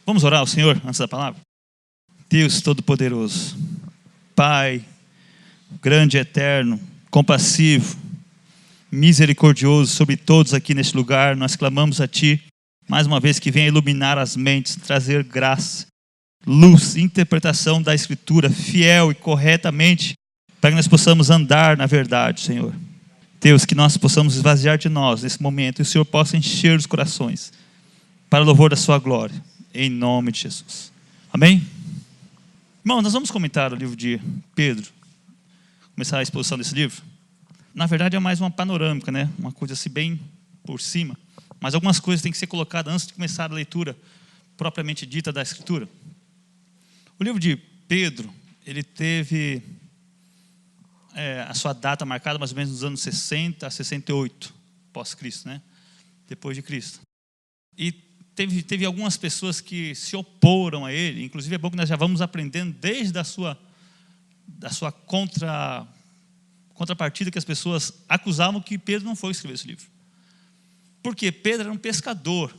Vamos orar ao Senhor antes da palavra? Deus Todo-Poderoso, Pai, grande, eterno, compassivo, misericordioso sobre todos aqui neste lugar, nós clamamos a Ti, mais uma vez, que venha iluminar as mentes, trazer graça, luz, interpretação da Escritura, fiel e corretamente, para que nós possamos andar na verdade, Senhor. Deus, que nós possamos esvaziar de nós nesse momento, e o Senhor possa encher os corações, para o louvor da Sua glória, em nome de Jesus. Amém? Irmão, nós vamos comentar o livro de Pedro, começar a exposição desse livro. Na verdade é mais uma panorâmica, né? Uma coisa assim bem por cima, mas algumas coisas têm que ser colocadas antes de começar a leitura propriamente dita da Escritura. O livro de Pedro, ele teve a sua data marcada mais ou menos nos anos 60 a 68 pós-Cristo, né? Depois de Cristo. E teve algumas pessoas que se oporam a ele, inclusive é bom que nós já vamos aprendendo desde a sua contrapartida, que as pessoas acusavam que Pedro não foi escrever esse livro. Porque Pedro era um pescador.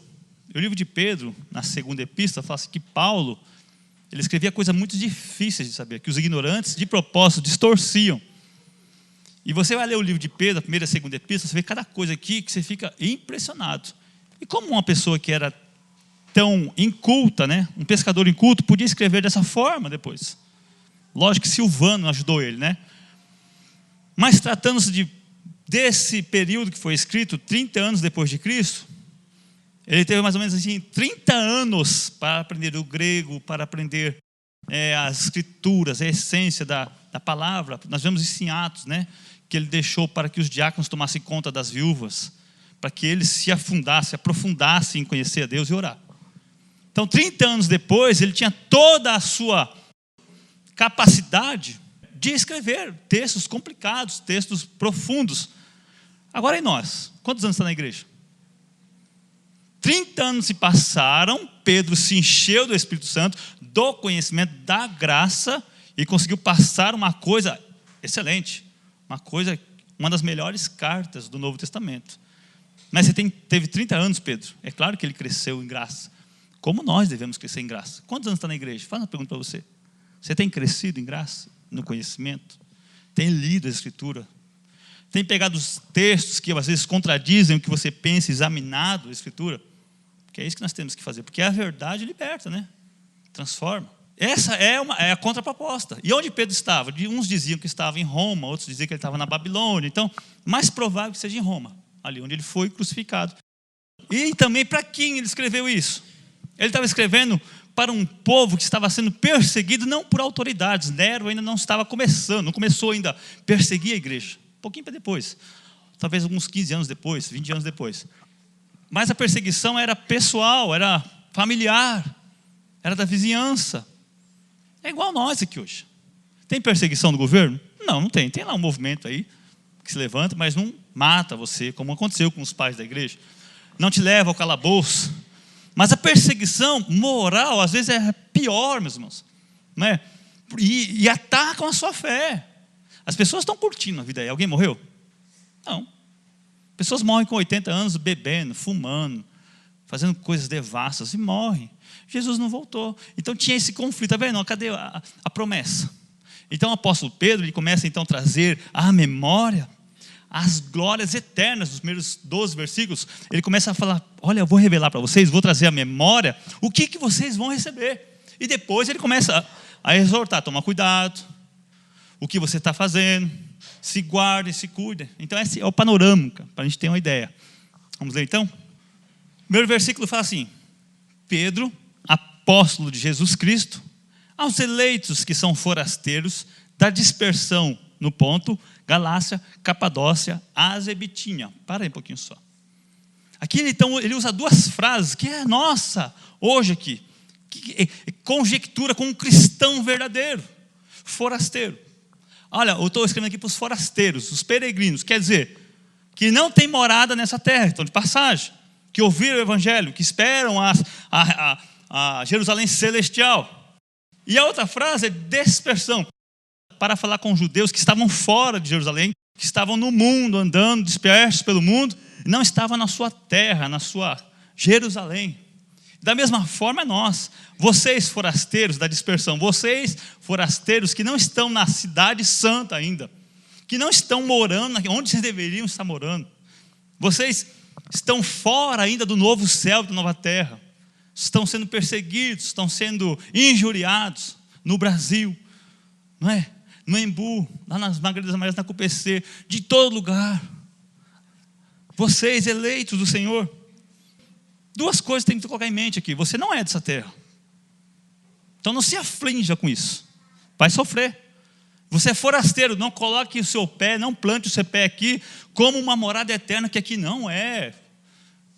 O livro de Pedro, na segunda epístola, fala assim que Paulo, ele escrevia coisas muito difíceis de saber, que os ignorantes, de propósito, distorciam. E você vai ler o livro de Pedro, a primeira e a segunda epístola, você vê cada coisa aqui que você fica impressionado. E como uma pessoa que era tão inculta, né? Um pescador inculto, podia escrever dessa forma depois? Lógico que Silvano ajudou ele, né? Mas tratando-se desse período que foi escrito, 30 anos depois de Cristo, ele teve mais ou menos assim, 30 anos para aprender o grego, para aprender as escrituras, a essência da palavra. Nós vemos isso em Atos, né? Que ele deixou para que os diáconos tomassem conta das viúvas, para que eles se aprofundassem em conhecer a Deus e orar. Então, 30 anos depois, ele tinha toda a sua capacidade de escrever textos complicados, textos profundos. Agora, e nós? Quantos anos está na igreja? 30 anos se passaram, Pedro se encheu do Espírito Santo, do conhecimento, da graça, e conseguiu passar uma coisa excelente, uma das melhores cartas do Novo Testamento. Mas você teve 30 anos, Pedro. É claro que ele cresceu em graça. Como nós devemos crescer em graça? Quantos anos está na igreja? Faz uma pergunta para você. Você tem crescido em graça, no conhecimento? Tem lido a Escritura? Tem pegado os textos que às vezes contradizem o que você pensa, examinado a Escritura? Porque é isso que nós temos que fazer. Porque a verdade liberta, né? Transforma. Essa é a contraproposta. E onde Pedro estava? Uns diziam que estava em Roma, outros diziam que ele estava na Babilônia. Então, mais provável que seja em Roma, ali onde ele foi crucificado. E também para quem ele escreveu isso? Ele estava escrevendo para um povo que estava sendo perseguido, não por autoridades. Nero ainda não estava começando, não começou ainda a perseguir a igreja. Um pouquinho para depois. Talvez alguns 15 anos depois, 20 anos depois. Mas a perseguição era pessoal, era familiar, era da vizinhança. É igual nós aqui hoje. Tem perseguição do governo? Não, não tem. Tem lá um movimento aí que se levanta, mas não mata você, como aconteceu com os pais da igreja. Não te leva ao calabouço. Mas a perseguição moral, às vezes, é pior, meus irmãos. Né? E atacam a sua fé. As pessoas estão curtindo a vida aí. Alguém morreu? Não. Pessoas morrem com 80 anos bebendo, fumando, fazendo coisas devassas e morrem. Jesus não voltou. Então tinha esse conflito. Tá vendo? Cadê a promessa? Então o apóstolo Pedro, ele começa então a trazer à memória as glórias eternas dos primeiros 12 versículos. Ele começa a falar, olha, eu vou revelar para vocês, vou trazer à memória o que vocês vão receber. E depois ele começa a exortar, toma cuidado, o que você está fazendo, se guarde, se cuide. Então esse é o panorama, para a gente ter uma ideia. Vamos ler então? O primeiro versículo fala assim, Pedro, apóstolo de Jesus Cristo, aos eleitos que são forasteiros da dispersão no Ponto, Galácia, Capadócia, Ásia e Bitínia. Para aí um pouquinho só. Aqui então ele usa duas frases que é nossa hoje aqui, que conjectura com um cristão verdadeiro, forasteiro. Olha, eu estou escrevendo aqui para os forasteiros, os peregrinos, quer dizer, que não tem morada nessa terra, estão de passagem, que ouviram o evangelho, que esperam a Jerusalém celestial. E a outra frase é dispersão, para falar com judeus que estavam fora de Jerusalém, que estavam no mundo, andando, dispersos pelo mundo, não estavam na sua terra, na sua Jerusalém. Da mesma forma é nós. Vocês forasteiros da dispersão, vocês forasteiros que não estão na cidade santa ainda, que não estão morando onde vocês deveriam estar morando. Vocês estão fora ainda do novo céu e da nova terra. Estão sendo perseguidos, estão sendo injuriados no Brasil, não é? No Embu, lá nas Margaridas Amarelas, na CUPC, de todo lugar. Vocês eleitos do Senhor. Duas coisas tem que colocar em mente aqui. Você não é dessa terra. Então não se aflinja com isso. Vai sofrer. Você é forasteiro, não coloque o seu pé, não plante o seu pé aqui como uma morada eterna, que aqui não é.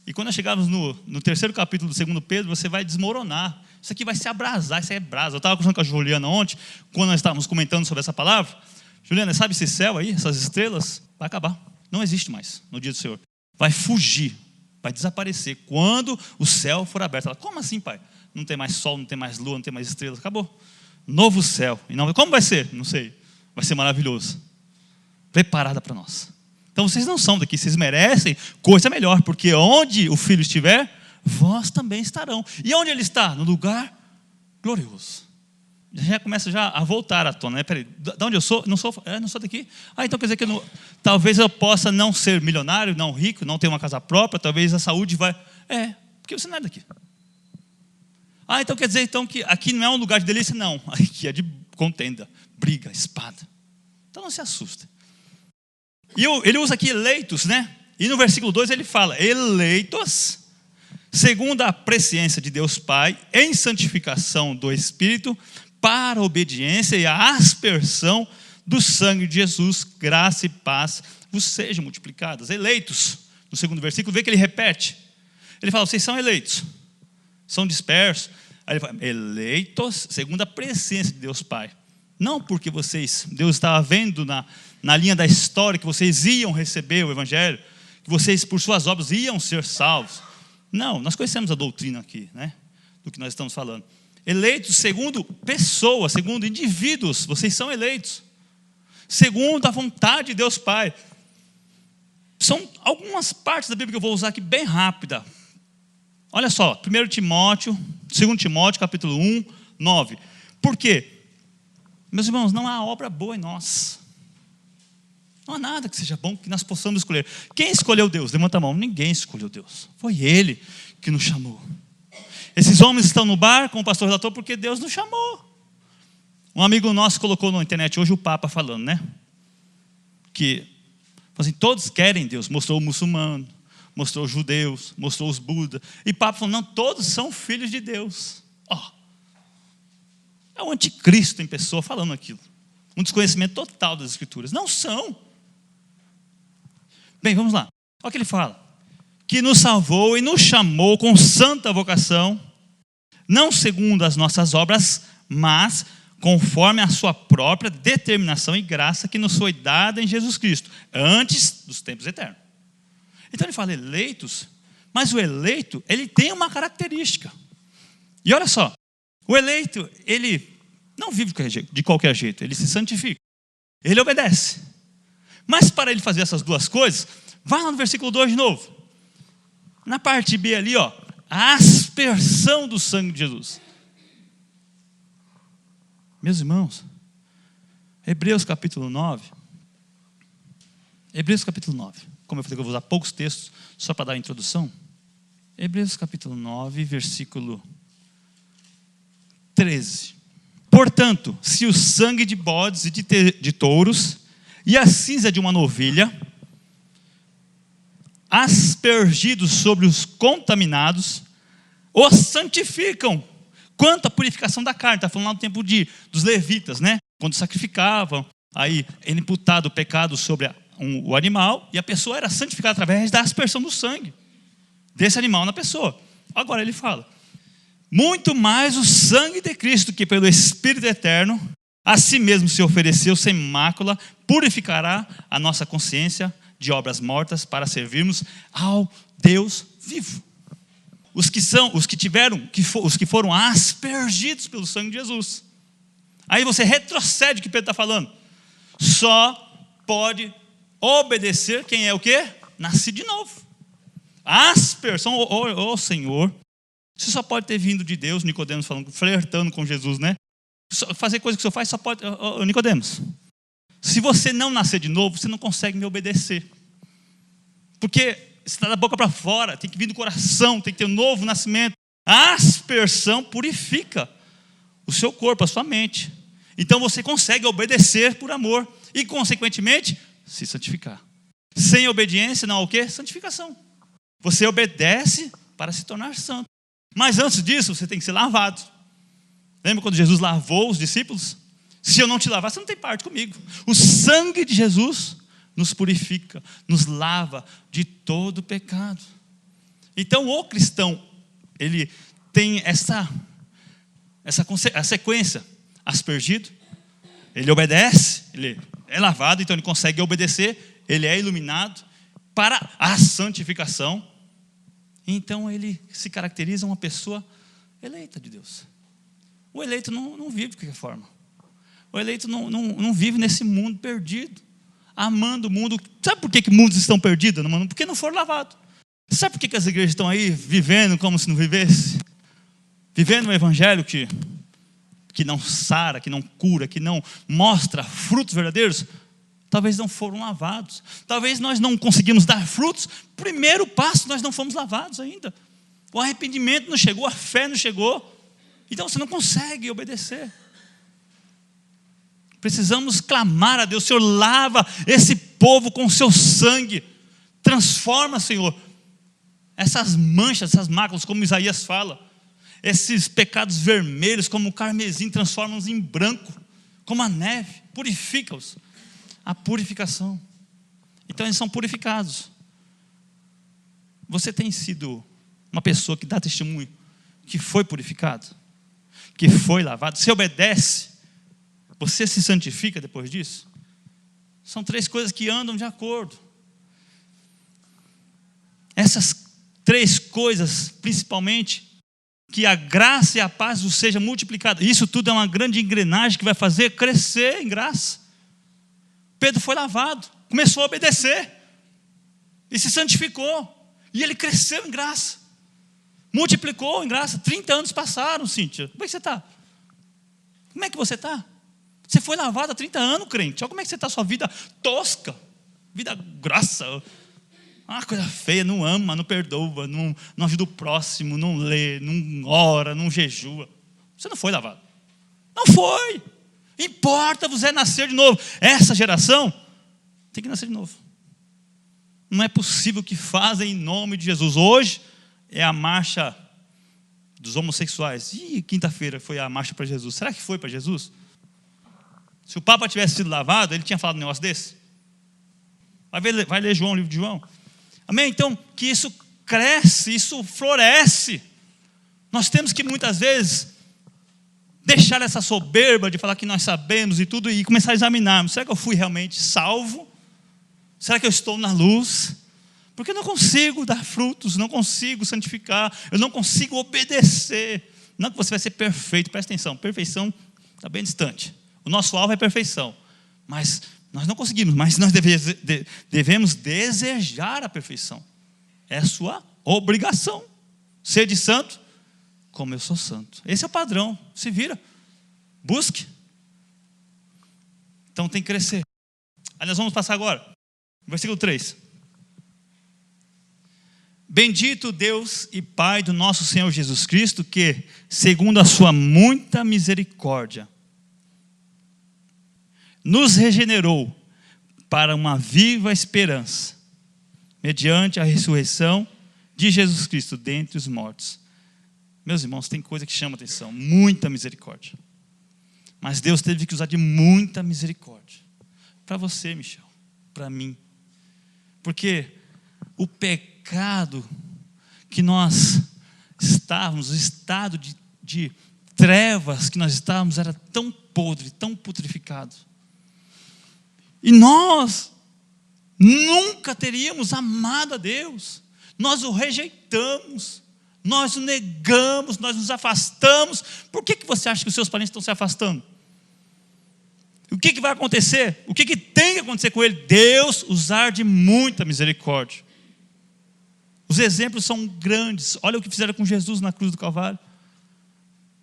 E quando nós chegarmos no terceiro capítulo do 2 Pedro, você vai desmoronar. Isso aqui vai se abrasar, isso aí é brasa. Eu estava conversando com a Juliana ontem, quando nós estávamos comentando sobre essa palavra. Juliana, sabe esse céu aí, essas estrelas? Vai acabar. Não existe mais no dia do Senhor. Vai fugir, vai desaparecer quando o céu for aberto. Ela, como assim, pai? Não tem mais sol, não tem mais lua, não tem mais estrelas. Acabou. Novo céu. E não, como vai ser? Não sei. Vai ser maravilhoso. Preparada para nós. Então vocês não são daqui, vocês merecem coisa melhor, porque onde o Filho estiver, vós também estarão. E onde ele está? No lugar glorioso. Já começa já a voltar à tona, né? Peraí, de onde eu sou? Não sou daqui? Então quer dizer que talvez eu possa não ser milionário, não rico, não ter uma casa própria, talvez a saúde vai... porque você não é daqui. Então quer dizer então que aqui não é um lugar de delícia? Não, aqui é de contenda, briga, espada. Então não se assuste. E ele usa aqui eleitos, né? E no versículo 2 ele fala, eleitos, segundo a presciência de Deus Pai, em santificação do Espírito, para a obediência e a aspersão do sangue de Jesus, graça e paz vos sejam multiplicadas. Eleitos, no segundo versículo, vê que ele repete. Ele fala, vocês são eleitos, são dispersos. Aí ele fala, eleitos, segundo a presciência de Deus Pai. Não porque Deus estava vendo na linha da história que vocês iam receber o Evangelho, que vocês por suas obras iam ser salvos. Não, nós conhecemos a doutrina aqui, né? Do que nós estamos falando. Eleitos segundo pessoas, segundo indivíduos, vocês são eleitos. Segundo a vontade de Deus Pai. São algumas partes da Bíblia que eu vou usar aqui bem rápida. Olha só, 1 Timóteo, 2 Timóteo, capítulo 1, 9. Por quê? Meus irmãos, não há obra boa em nós. Não há nada que seja bom que nós possamos escolher. Quem escolheu Deus? Levanta a mão. Ninguém escolheu Deus. Foi Ele que nos chamou. Esses homens estão no bar com o pastor relator porque Deus nos chamou. Um amigo nosso colocou na internet hoje o Papa falando, né? Que assim, todos querem Deus. Mostrou o muçulmano, mostrou os judeus, mostrou os budas. E o Papa falou, não, todos são filhos de Deus. É o anticristo em pessoa falando aquilo. Um desconhecimento total das Escrituras. Não são. Bem, vamos lá. Olha o que ele fala. Que nos salvou e nos chamou com santa vocação, não segundo as nossas obras, mas conforme a sua própria determinação e graça que nos foi dada em Jesus Cristo, antes dos tempos eternos. Então ele fala eleitos, mas o eleito, ele tem uma característica. E olha só, o eleito, ele não vive de qualquer jeito, ele se santifica, ele obedece. Mas para ele fazer essas duas coisas, vai lá no versículo 2 de novo. Na parte B ali, a aspersão do sangue de Jesus. Meus irmãos, Hebreus capítulo 9. Hebreus capítulo 9. Como eu falei que eu vou usar poucos textos só para dar a introdução. Hebreus capítulo 9, versículo 13. Portanto, se o sangue de bodes e de touros e a cinza de uma novilha, aspergidos sobre os contaminados, os santificam, quanto à purificação da carne. Está falando lá no tempo dos levitas, né? Quando sacrificavam, aí era imputado o pecado sobre o animal, e a pessoa era santificada através da aspersão do sangue desse animal na pessoa. Agora ele fala, muito mais o sangue de Cristo, que pelo Espírito eterno, a si mesmo se ofereceu sem mácula, purificará a nossa consciência de obras mortas para servirmos ao Deus vivo. Os que foram aspergidos pelo sangue de Jesus. Aí você retrocede o que Pedro está falando. Só pode obedecer quem é o quê? Nascido de novo. A aspersão, Senhor, Você só pode ter vindo de Deus, Nicodemos falando, flertando com Jesus, né? Fazer coisa que o senhor faz só pode... Nicodemos, se você não nascer de novo, você não consegue me obedecer. Porque está da boca para fora, tem que vir do coração, tem que ter um novo nascimento. A aspersão purifica o seu corpo, a sua mente. Então você consegue obedecer por amor e, consequentemente, se santificar. Sem obediência não há o quê? Santificação. Você obedece para se tornar santo. Mas antes disso, você tem que ser lavado. Lembra quando Jesus lavou os discípulos? Se eu não te lavar, você não tem parte comigo. O sangue de Jesus nos purifica, nos lava de todo pecado. Então o cristão, ele tem essa sequência: aspergido, ele obedece, ele é lavado, então ele consegue obedecer, ele é iluminado para a santificação. Então ele se caracteriza uma pessoa eleita de Deus. O eleito não vive de qualquer forma. O eleito não vive nesse mundo perdido, amando o mundo. Sabe por que mundos estão perdidos no mundo? Porque não foram lavados. Sabe por que as igrejas estão aí vivendo como se não vivesse? Vivendo um evangelho que não sara, que não cura, que não mostra frutos verdadeiros? Talvez não foram lavados. Talvez nós não conseguimos dar frutos. Primeiro passo, nós não fomos lavados ainda. O arrependimento não chegou, a fé não chegou. Então você não consegue obedecer. Precisamos clamar a Deus: Senhor, lava esse povo com o seu sangue. Transforma, Senhor, essas manchas, essas máculas, como Isaías fala. Esses pecados vermelhos, como o carmesim, transforma-os em branco, como a neve. Purifica-os. A purificação. Então eles são purificados. Você tem sido uma pessoa que dá testemunho que foi purificado, que foi lavado? Você obedece? Você se santifica depois disso? São 3 coisas que andam de acordo. Essas 3 coisas, principalmente, que a graça e a paz nos seja multiplicada. Isso tudo é uma grande engrenagem que vai fazer crescer em graça. Pedro foi lavado, começou a obedecer e se santificou, e ele cresceu em graça, multiplicou em graça. 30 anos passaram, Cíntia. Como é que você está? Como é que você está? Você foi lavado há 30 anos, crente. Olha como é que você está, sua vida tosca, vida graça, uma coisa feia, não ama, não perdoa, não ajuda o próximo, não lê, não ora, não jejua. Você não foi lavado. Não foi. Importa-vos é nascer de novo. Essa geração tem que nascer de novo. Não é possível que fazem em nome de Jesus. Hoje é a marcha dos homossexuais. E quinta-feira foi a marcha para Jesus. Será que foi para Jesus? Se o Papa tivesse sido lavado, ele tinha falado um negócio desse? Vai ler João, o livro de João. Amém? Então, que isso cresce, isso floresce. Nós temos que muitas vezes deixar essa soberba de falar que nós sabemos e tudo, e começar a examinar: será que eu fui realmente salvo? Será que eu estou na luz? Porque eu não consigo dar frutos, não consigo santificar, eu não consigo obedecer. Não que você vai ser perfeito, presta atenção, perfeição está bem distante. O nosso alvo é perfeição, mas nós não conseguimos, mas nós devemos desejar a perfeição. É a sua obrigação. Ser de santo como eu sou santo. Esse é o padrão. Se vira. Busque. Então tem que crescer. Aí nós vamos passar agora. Versículo 3. Bendito Deus e Pai do nosso Senhor Jesus Cristo, que, segundo a sua muita misericórdia, nos regenerou para uma viva esperança, mediante a ressurreição de Jesus Cristo dentre os mortos. Meus irmãos, tem coisa que chama atenção: muita misericórdia. Mas Deus teve que usar de muita misericórdia. Para você, Michel, para mim. Porque o pecado que nós estávamos, o estado de trevas que nós estávamos, era tão podre, tão putrificado. E nós nunca teríamos amado a Deus. Nós o rejeitamos. Nós o negamos, nós nos afastamos. Por que você acha que os seus parentes estão se afastando? O que vai acontecer? O que tem que acontecer com ele? Deus usar de muita misericórdia. Os exemplos são grandes. Olha o que fizeram com Jesus na cruz do Calvário.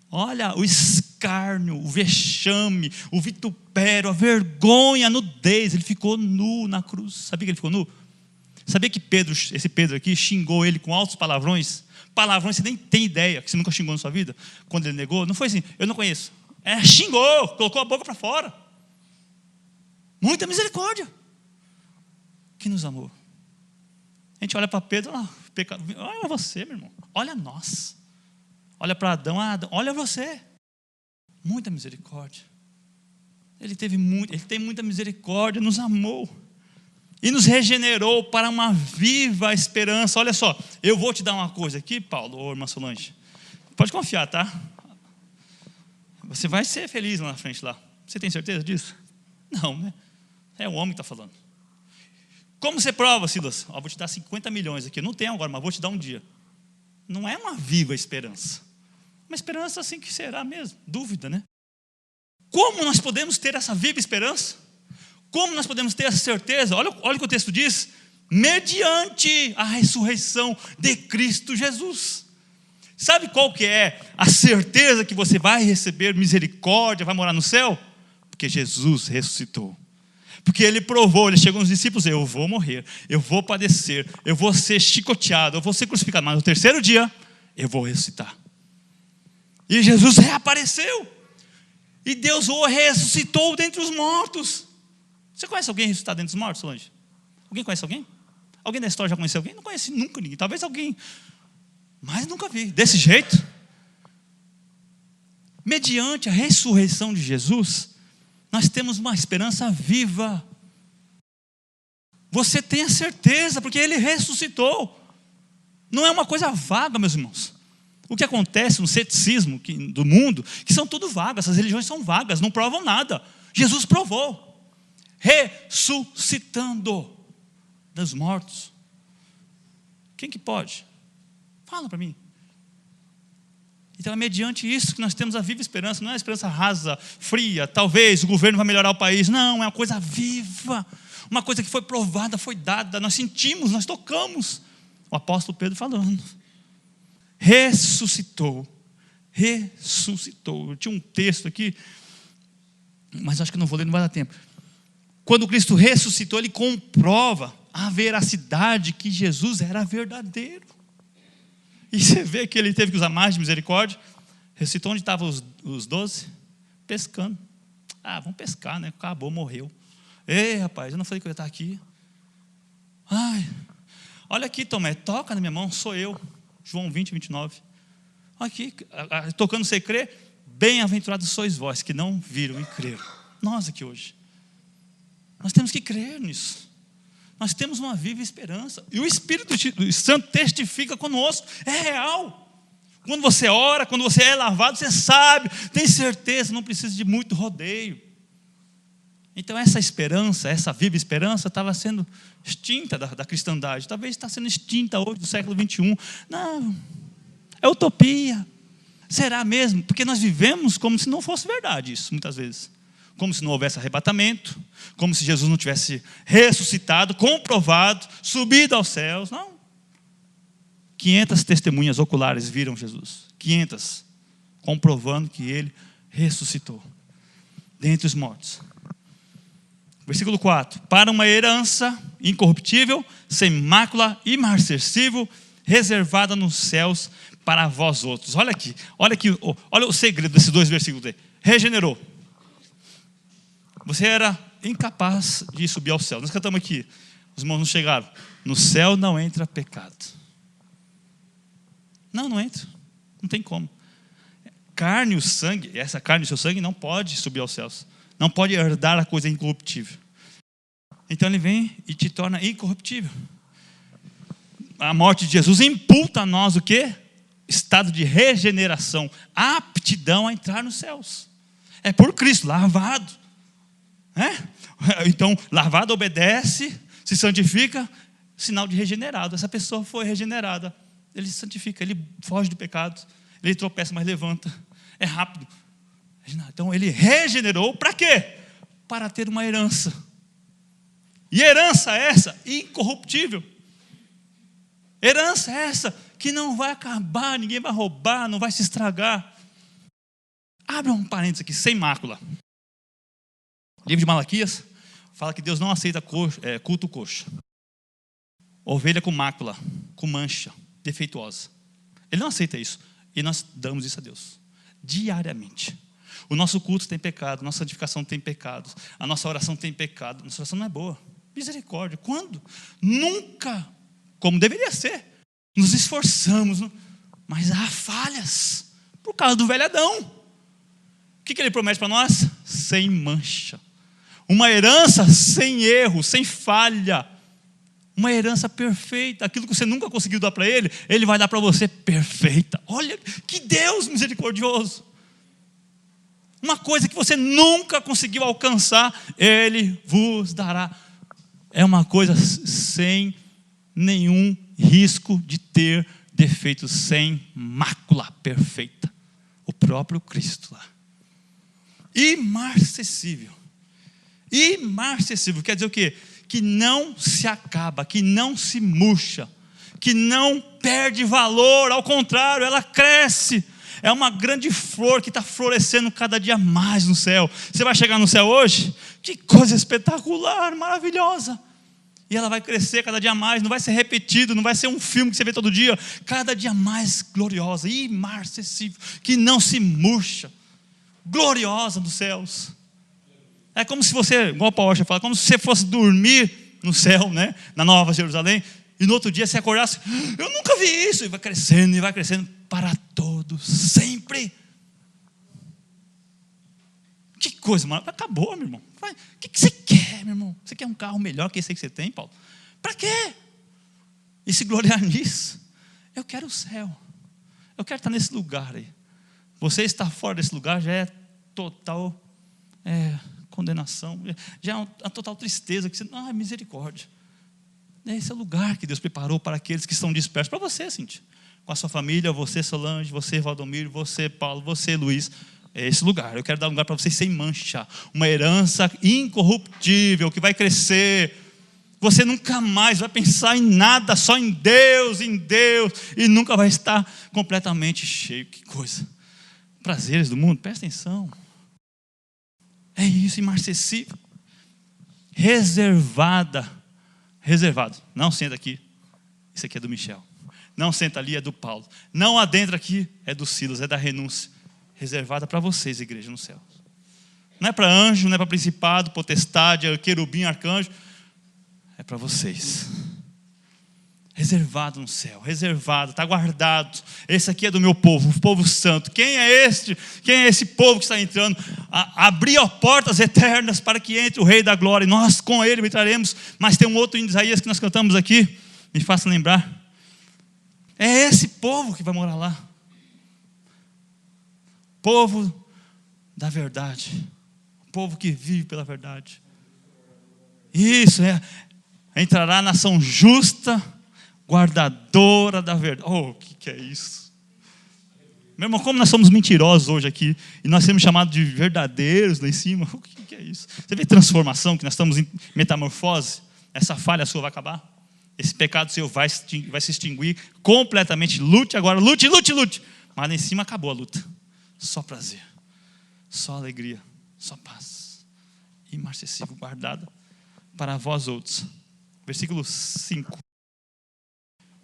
Olha o escárnio, o vexame, o vitupério, a vergonha, a nudez. Ele ficou nu na cruz. Sabia que ele ficou nu? Sabia que esse Pedro aqui xingou ele com altos palavrões? Palavrões, você nem tem ideia, que você nunca xingou na sua vida. Quando ele negou, não foi assim, eu não conheço. Xingou, colocou a boca para fora. Muita misericórdia. Que nos amou. A gente olha para Pedro, olha você, meu irmão. Olha nós. Olha para Adão, olha você. Muita misericórdia. Ele tem muita misericórdia, nos amou. E nos regenerou para uma viva esperança. Olha só, eu vou te dar uma coisa aqui, Paulo, ou irmã Solange. Pode confiar, tá? Você vai ser feliz lá na frente lá. Você tem certeza disso? Não, né? É o homem que está falando. Como você prova, Silas? Vou te dar 50 milhões aqui. Não tem agora, mas vou te dar um dia. Não é uma viva esperança. Uma esperança assim que será mesmo. Dúvida, né? Como nós podemos ter essa viva esperança? Como nós podemos ter essa certeza? Olha o que o texto diz. Mediante a ressurreição de Cristo Jesus. Sabe qual que é a certeza que você vai receber misericórdia, vai morar no céu? Porque Jesus ressuscitou. Porque ele provou, ele chegou nos discípulos, eu vou morrer, eu vou padecer, eu vou ser chicoteado, eu vou ser crucificado, mas no terceiro dia, eu vou ressuscitar. E Jesus reapareceu. E Deus o ressuscitou dentre os mortos. Você conhece alguém ressuscitado dentre os mortos, Solange? Alguém conhece alguém? Alguém da história já conheceu alguém? Não conhece nunca ninguém, talvez alguém, mas nunca vi. Desse jeito, mediante a ressurreição de Jesus, nós temos uma esperança viva. Você tem a certeza, porque ele ressuscitou. Não é uma coisa vaga, meus irmãos. O que acontece no ceticismo do mundo, que são tudo vagas, essas religiões são vagas, não provam nada. Jesus provou, ressuscitando dos mortos. Quem que pode? Fala para mim. Então é mediante isso que nós temos a viva esperança. Não é uma esperança rasa, fria, talvez o governo vai melhorar o país. Não, é uma coisa viva, uma coisa que foi provada, foi dada, nós sentimos, nós tocamos. O apóstolo Pedro falando. Ressuscitou. Eu tinha um texto aqui, mas acho que não vou ler, não vai dar tempo. Quando Cristo ressuscitou, ele comprova a veracidade que Jesus era verdadeiro. E você vê que ele teve que usar mais de misericórdia. Ressuscitou onde estavam os 12? Pescando. Vamos pescar, né? Acabou, morreu. Ei, rapaz, eu não falei que eu ia estar aqui. Olha aqui, Tomé, toca na minha mão, sou eu. João 20, 29. Aqui, tocando você crê, bem-aventurados sois vós, que não viram e creram. Nós aqui hoje. Nós temos que crer nisso. Nós temos uma viva esperança. E o Espírito Santo testifica conosco. É real. Quando você ora, quando você é lavado, você sabe, tem certeza, não precisa de muito rodeio. Então essa esperança, essa viva esperança estava sendo extinta da cristandade. Talvez está sendo extinta hoje, do século 21. Não, é utopia. Será mesmo? Porque nós vivemos como se não fosse verdade isso, muitas vezes. Como se não houvesse arrebatamento, como se Jesus não tivesse ressuscitado, comprovado, subido aos céus. Não. 500 testemunhas oculares viram Jesus. 500, comprovando que ele ressuscitou dentre os mortos. Versículo 4. Para uma herança incorruptível, sem mácula, imarcessível, reservada nos céus para vós outros. Olha aqui, olha o segredo desses dois versículos aí. Regenerou. Você era incapaz de subir ao céu. Nós cantamos aqui, os irmãos não chegaram. No céu não entra pecado. Não entra. Não tem como. Carne e o sangue, essa carne e o seu sangue não pode subir aos céus. Não pode herdar a coisa incorruptível. Então ele vem e te torna incorruptível. A morte de Jesus imputa a nós o quê? Estado de regeneração, aptidão a entrar nos céus. É por Cristo, lavado. Então, lavado obedece, se santifica, sinal de regenerado. Essa pessoa foi regenerada. Ele se santifica, ele foge do pecado, ele tropeça, mas levanta. É rápido. Então ele regenerou para quê? Para ter uma herança. E herança essa incorruptível. Herança essa que não vai acabar, ninguém vai roubar, não vai se estragar. Abre um parênteses aqui, sem mácula. Livro de Malaquias fala que Deus não aceita culto coxo. Ovelha com mácula, com mancha, defeituosa. Ele não aceita isso. E nós damos isso a Deus, diariamente. O nosso culto tem pecado, nossa santificação tem pecados, a nossa oração tem pecado, nossa oração não é boa. Misericórdia, quando? Nunca, como deveria ser. Nos esforçamos, mas há falhas, por causa do velho Adão. O que ele promete para nós? Sem mancha. Uma herança sem erro, sem falha. Uma herança perfeita. Aquilo que você nunca conseguiu dar para ele, ele vai dar para você perfeita. Olha, que Deus misericordioso. Uma coisa que você nunca conseguiu alcançar, ele vos dará. É uma coisa sem nenhum risco de ter defeitos, sem mácula, perfeita. O próprio Cristo lá. Imarcessível. Imarcessível quer dizer o quê? Que não se acaba, que não se murcha, que não perde valor, ao contrário, ela cresce. É uma grande flor que está florescendo cada dia mais no céu. Você vai chegar no céu hoje? Que coisa espetacular, maravilhosa. E ela vai crescer cada dia mais, não vai ser repetido, não vai ser um filme que você vê todo dia. Cada dia mais gloriosa, imarcessível, que não se murcha, gloriosa nos céus. É como se você, igual o Paulo fala, como se você fosse dormir no céu, né, na Nova Jerusalém, e no outro dia você acordasse, eu nunca vi isso, e vai crescendo para todos, sempre. Que coisa, mano, acabou, meu irmão. O que você quer, meu irmão? Você quer um carro melhor que esse aí que você tem, Paulo? Para quê? E se gloriar nisso? Eu quero o céu, eu quero estar nesse lugar aí. Você estar fora desse lugar já é total condenação, já é uma total tristeza, que você, misericórdia. Esse é o lugar que Deus preparou para aqueles que estão dispersos, para você, Cíntia, com a sua família, você, Solange, você, Valdomiro, você, Paulo, você, Luiz. É esse lugar, eu quero dar um lugar para vocês sem mancha, uma herança incorruptível, que vai crescer. Você nunca mais vai pensar em nada, só em Deus, e nunca vai estar completamente cheio. Que coisa. Prazeres do mundo, presta atenção. É isso, imarcessível. Reservado. Não senta aqui, isso aqui é do Michel. Não senta ali, é do Paulo. Não adentra aqui, é do Silas, é da renúncia. Reservada para vocês, igreja, no céu. Não é para anjo, não é para principado, potestade, querubim, arcanjo. É para vocês. Reservado no céu, reservado, está guardado. Esse aqui é do meu povo, o povo santo. Quem é este? Quem é esse povo que está entrando? Abrir as portas eternas para que entre o Rei da Glória. E nós com ele entraremos. Mas tem um outro em Isaías que nós cantamos aqui. Me faça lembrar. É esse povo que vai morar lá. Povo da verdade. Povo que vive pela verdade. Isso, entrará a nação justa, guardadora da verdade. Oh, o que é isso? Meu irmão, como nós somos mentirosos hoje aqui, e nós somos chamados de verdadeiros lá em cima, o que é isso? Você vê transformação, que nós estamos em metamorfose? Essa falha sua vai acabar? Esse pecado seu vai se extinguir completamente. Lute agora, lute. Mas lá em cima acabou a luta. Só prazer, só alegria, só paz. Imarcessível, guardada para vós outros. Versículo 5.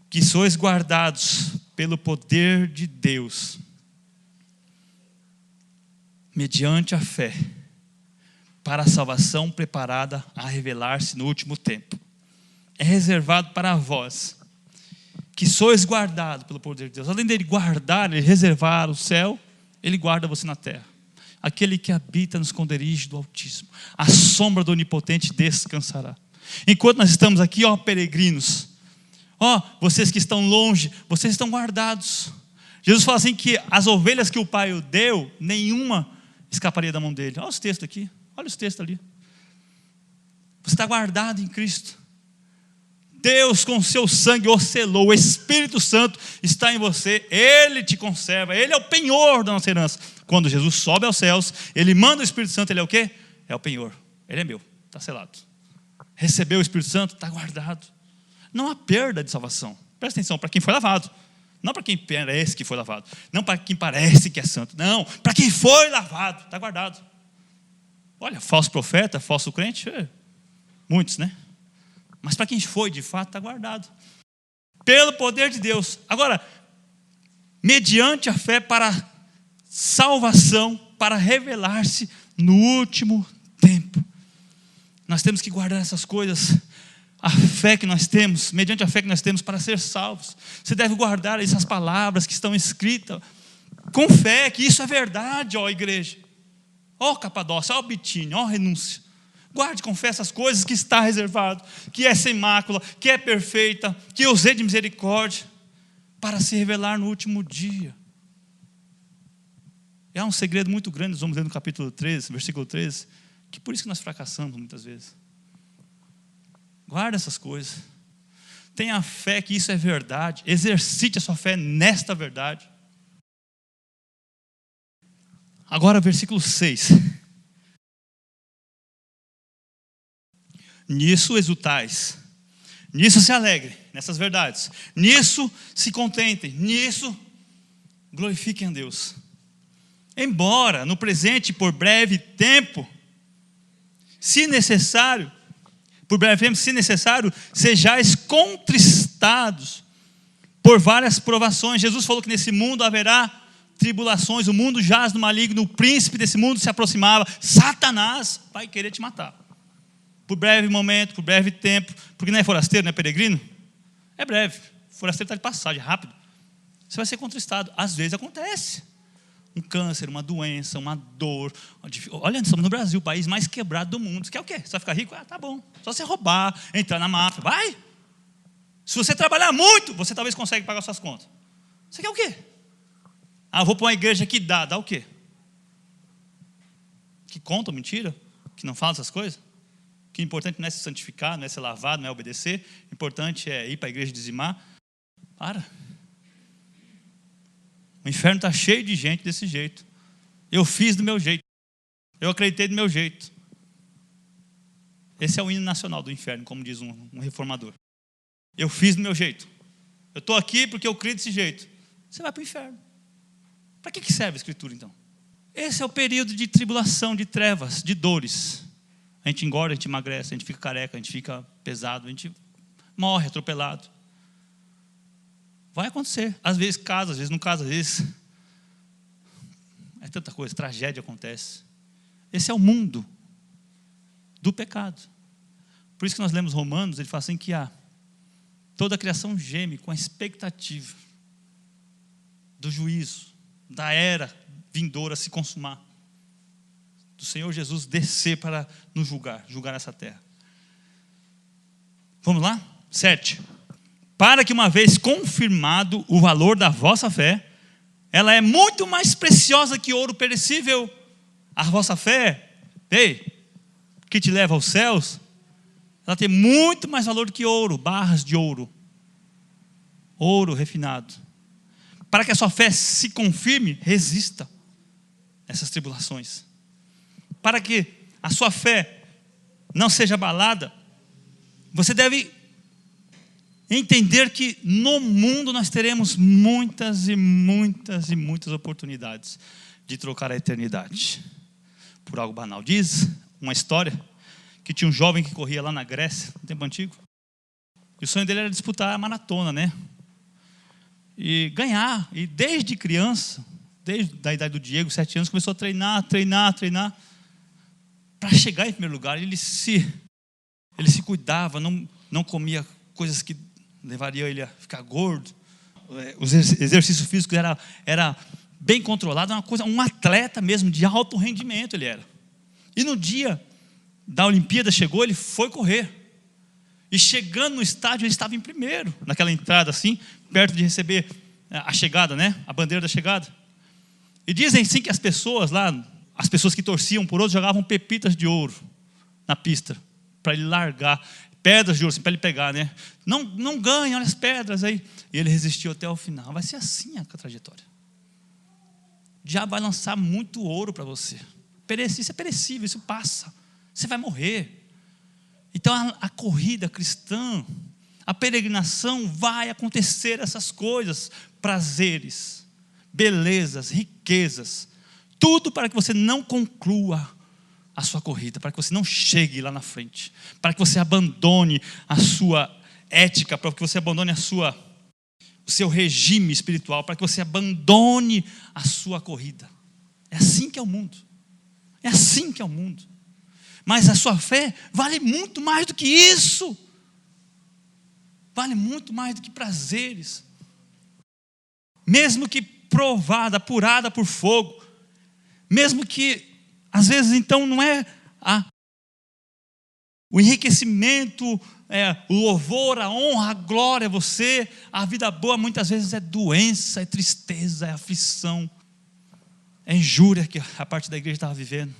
Que sois guardados pelo poder de Deus, mediante a fé, para a salvação preparada a revelar-se no último tempo. É reservado para vós, que sois guardados pelo poder de Deus. Além dele guardar, ele reservar o céu, ele guarda você na terra. Aquele que habita no esconderijo do Altíssimo, a sombra do Onipotente descansará. Enquanto nós estamos aqui, peregrinos, vocês que estão longe, vocês estão guardados. Jesus fala assim que as ovelhas que o Pai o deu, nenhuma escaparia da mão dele. Olha os textos aqui, olha os textos ali. Você está guardado em Cristo. Deus com seu sangue o selou, o Espírito Santo está em você, Ele te conserva, Ele é o penhor da nossa herança. Quando Jesus sobe aos céus, Ele manda o Espírito Santo, Ele é o quê? É o penhor, Ele é meu, está selado. Recebeu o Espírito Santo, está guardado. Não há perda de salvação, Presta atenção, para quem foi lavado. Não para quem parece que foi lavado. Não para quem parece que é santo. Não, para quem foi lavado. Está guardado. Olha, falso profeta, falso crente, muitos, né? Mas para quem foi, de fato, está guardado. Pelo poder de Deus. Agora, mediante a fé para salvação, para revelar-se no último tempo. Nós temos que guardar essas coisas. A fé que nós temos, mediante a fé que nós temos para ser salvos. Você deve guardar essas palavras que estão escritas com fé, que isso é verdade, ó igreja. Ó Capadócia, ó Bitínia, ó Renúncia. Guarde com fé essas coisas que está reservado, que é sem mácula, que é perfeita, que eu usei de misericórdia, para se revelar no último dia. É um segredo muito grande, nós vamos ler no capítulo 13, versículo 13, que por isso que nós fracassamos muitas vezes. Guarda essas coisas. Tenha fé que isso é verdade. Exercite a sua fé nesta verdade. Agora, versículo 6. Nisso exultais. Nisso se alegre, nessas verdades. Nisso se contentem. Nisso glorifiquem a Deus. Embora no presente, por breve tempo, se necessário, sejais contristados por várias provações. Jesus falou que nesse mundo haverá tribulações, o mundo jaz no maligno, o príncipe desse mundo se aproximava, Satanás vai querer te matar. Por breve momento, por breve tempo, porque não é forasteiro, não é peregrino? É breve, forasteiro está de passagem, rápido. Você vai ser contristado, às vezes acontece. Um câncer, uma doença, uma dor. Olha, estamos no Brasil, o país mais quebrado do mundo. Você quer o quê? Você vai ficar rico? Ah, tá bom. Só você roubar, entrar na máfia. Vai! Se você trabalhar muito, você talvez consiga pagar suas contas. Você quer o quê? Ah, eu vou para uma igreja que dá. Dá o quê? Que conta mentira? Que não fala essas coisas? Que o importante não é se santificar, não é ser lavado, não é obedecer. O importante é ir para a igreja dizimar. Para. O inferno está cheio de gente desse jeito. Eu fiz do meu jeito. Eu acreditei do meu jeito. Esse é o hino nacional do inferno, como diz um reformador. Eu fiz do meu jeito. Eu estou aqui porque eu creio desse jeito. Você vai para o inferno. Para que serve a Escritura, então? Esse é o período de tribulação, de trevas, de dores. A gente engorda, a gente emagrece, a gente fica careca, a gente fica pesado, a gente morre atropelado. Vai acontecer. Às vezes casa, às vezes não casa, às vezes é tanta coisa, tragédia acontece. Esse é o mundo do pecado. Por isso que nós lemos Romanos, ele fala assim que toda a criação geme com a expectativa do juízo, da era vindoura se consumar, do Senhor Jesus descer para nos julgar essa terra. Vamos lá? 7. Para que uma vez confirmado o valor da vossa fé, ela é muito mais preciosa que ouro perecível. A vossa fé, que te leva aos céus, ela tem muito mais valor do que ouro, barras de ouro. Ouro refinado. Para que a sua fé se confirme, resista essas tribulações. Para que a sua fé não seja abalada, você deve entender que no mundo nós teremos muitas e muitas e muitas oportunidades de trocar a eternidade por algo banal. Diz uma história que tinha um jovem que corria lá na Grécia, no tempo antigo, e o sonho dele era disputar a maratona, né? E ganhar. E desde criança, desde a idade do Diego, 7 anos, começou a treinar, para chegar em primeiro lugar. Ele se cuidava, não comia coisas que levaria ele a ficar gordo. Os exercícios físicos era bem controlado, um atleta mesmo de alto rendimento ele era. E no dia da Olimpíada chegou, ele foi correr. E chegando no estádio, ele estava em primeiro, naquela entrada assim, perto de receber a chegada, né? A bandeira da chegada. E dizem sim que as pessoas lá, as pessoas que torciam por outros, jogavam pepitas de ouro na pista, para ele largar. Pedras de ouro, assim, para ele pegar, né? Não ganha, olha as pedras aí. E ele resistiu até o final. Vai ser assim a trajetória. O diabo vai lançar muito ouro para você. Isso é perecível, isso passa. Você vai morrer. Então a corrida cristã, a peregrinação vai acontecer essas coisas, prazeres, belezas, riquezas, tudo para que você não conclua a sua corrida, para que você não chegue lá na frente, para que você abandone a sua ética, para que você abandone o seu regime espiritual, para que você abandone a sua corrida. É assim que é o mundo. É assim que é o mundo. Mas a sua fé vale muito mais do que isso. Vale muito mais do que prazeres. Mesmo que provada, apurada por fogo, mesmo que, às vezes, então, não é o enriquecimento, o louvor, a honra, a glória a você, a vida boa, muitas vezes é doença, é tristeza, é aflição, é injúria que a parte da igreja estava vivendo.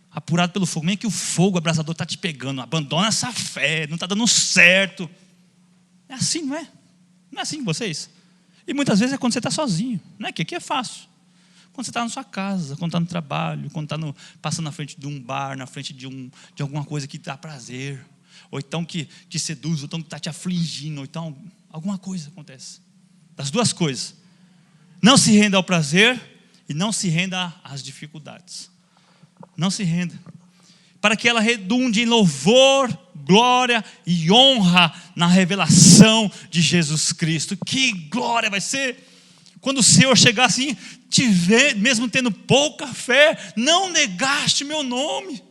Apurado pelo fogo, nem que o fogo abrasador está te pegando, abandona essa fé, não está dando certo. É assim, não é? Não é assim com vocês? E muitas vezes é quando você está sozinho, não é? Que aqui é fácil. Quando você está na sua casa, quando está no trabalho, quando está passando na frente de um bar, na frente de alguma coisa que dá prazer, ou então que te seduz, ou então que está te afligindo, ou então alguma coisa acontece. Das duas coisas. Não se renda ao prazer e não se renda às dificuldades. Não se renda. Para que ela redunde em louvor, glória e honra na revelação de Jesus Cristo. Que glória vai ser quando o Senhor chegar assim, te ver, mesmo tendo pouca fé, não negaste meu nome.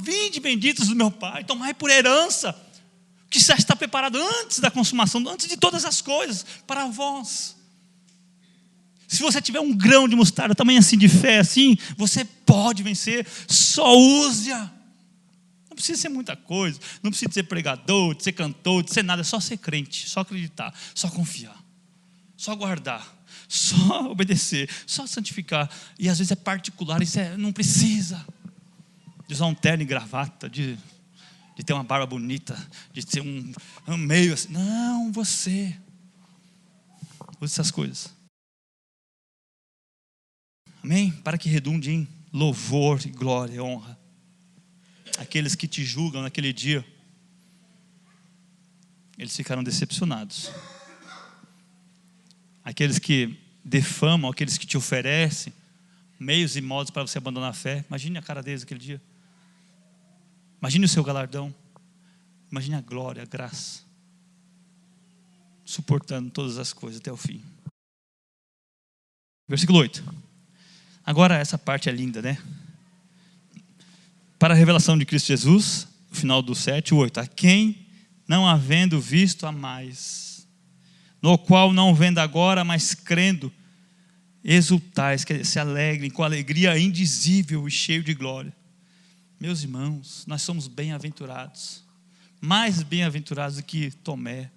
Vinde benditos do meu Pai, tomai por herança, que já está preparado antes da consumação, antes de todas as coisas, para vós. Se você tiver um grão de mostarda, tamanho assim de fé, assim, você pode vencer, só use-a. Não precisa ser muita coisa, não precisa ser pregador, de ser cantor, de ser nada, é só ser crente, só acreditar, só confiar, só guardar, só obedecer, só santificar. E às vezes é particular, não precisa de usar um terno e gravata, de ter uma barba bonita, de ter um meio assim. Não, você use essas coisas. Amém? Para que redunde em louvor, glória e honra. Aqueles que te julgam naquele dia, eles ficaram decepcionados. Aqueles que defamam, aqueles que te oferecem meios e modos para você abandonar a fé. Imagine a cara deles aquele dia. Imagine o seu galardão. Imagine a glória, a graça. Suportando todas as coisas até o fim. Versículo 8. Agora essa parte é linda, né? Para a revelação de Cristo Jesus, no final do 7, 8. A quem, não havendo visto, a mais, no qual não vendo agora, mas crendo, exultais, que se alegrem com alegria indizível e cheio de glória. Meus irmãos, nós somos bem-aventurados, mais bem-aventurados do que Tomé.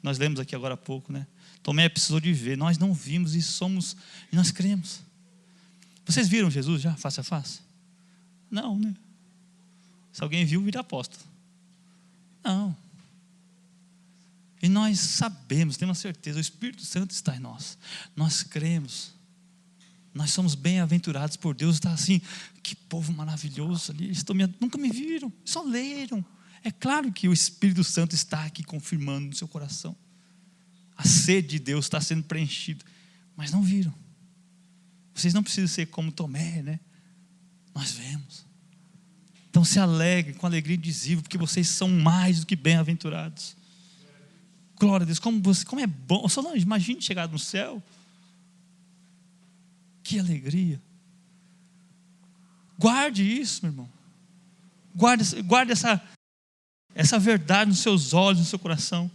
Nós lemos aqui agora há pouco, né? Tomé precisou de ver, nós não vimos e nós cremos. Vocês viram Jesus já, face a face? Não, né? Se alguém viu, vira apóstolo. Não. E nós sabemos, temos certeza, o Espírito Santo está em nós. Nós cremos. Nós somos bem-aventurados por Deus. Está assim, que povo maravilhoso ali. Eles nunca me viram, só leram. É claro que o Espírito Santo está aqui confirmando no seu coração. A sede de Deus está sendo preenchida. Mas não viram. Vocês não precisam ser como Tomé, né? Nós vemos. Então se alegrem com alegria indizível, porque vocês são mais do que bem-aventurados. Glória a Deus, como é bom. Só não imagine chegar no céu. Que alegria. Guarde isso, meu irmão. Guarde essa verdade nos seus olhos, no seu coração.